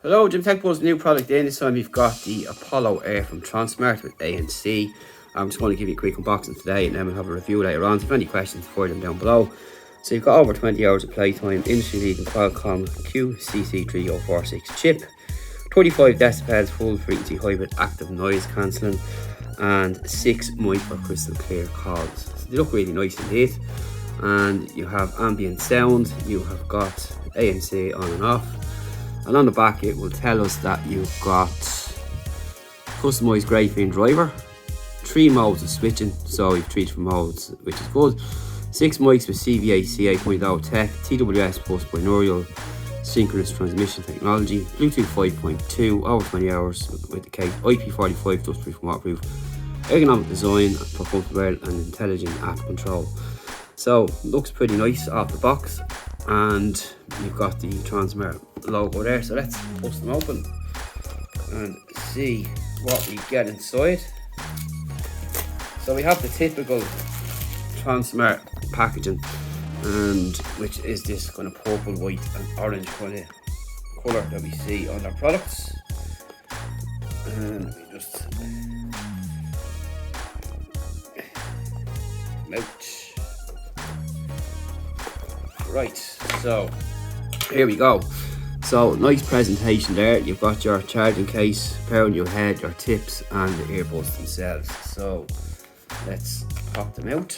Hello, Jim Tech Buzz, new product in. This time we've got the Apollo Air from Tronsmart with ANC. I'm just going to give you a quick unboxing today and then we'll have a review later on. So if you have any questions, fire them down below. So you've got over 20 hours of playtime, industry leading Qualcomm QCC3046 chip, 35 decibels full frequency hybrid active noise cancelling, and 6 micro crystal clear calls. So they look really nice indeed. And you have ambient sound, you have got ANC on and off. And on the back it will tell us that you've got customised graphene driver, 3 modes of switching, so you've 3 different modes, which is good. 6 mics with CVA-C 8.0 tech, TWS plus binaural synchronous transmission technology, Bluetooth 5.2, over 20 hours with the case, IP45 dust-proof and waterproof, ergonomic design for comfortable and intelligent app control. So looks pretty nice off the box, and you've got the Tronsmart logo there. So let's bust them open and see what we get inside. So we have the typical Tronsmart packaging, and which is this kind of purple, white and orange kind of colour that we see on our products. And we just ouch. Right, so here we go. So nice presentation there. You've got your charging case, power on your head, your tips and the earbuds themselves. So let's pop them out.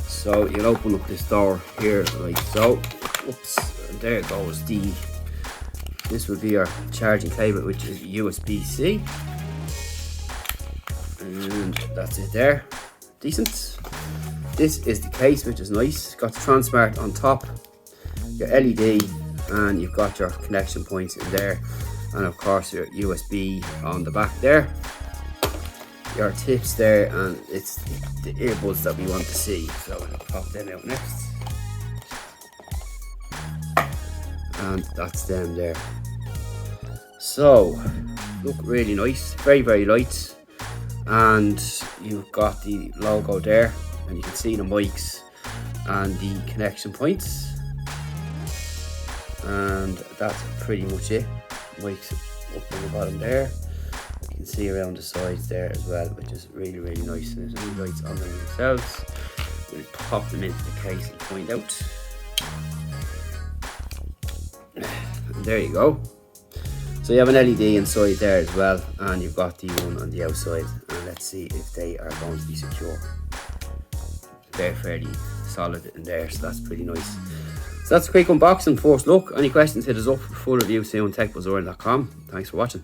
So you'll open up this door here like so. Oops, and there goes this will be your charging cable, which is USB-C. And that's it there. Decent. This is the case, which is nice. Got the Tronsmart on top, your LED, and you've got your connection points in there, and of course your USB on the back there, your tips there, and it's the earbuds that we want to see. So I'll pop them out next, and that's them there. So look really nice, very light, and you've got the logo there, and you can see the mics and the connection points, and that's pretty much it. Mics up on the bottom there, you can see around the sides there as well, which is really nice. And there's any lights on them themselves. We'll pop them into the case and find out. And there you go. So you have an LED inside there as well, and you've got the one on the outside, and let's see if they are going to be secure. They're fairly solid in there, so that's pretty nice. So that's a quick unboxing, first look. Any questions, hit us up. Full review, see you on techbuzzorn.com. Thanks for watching.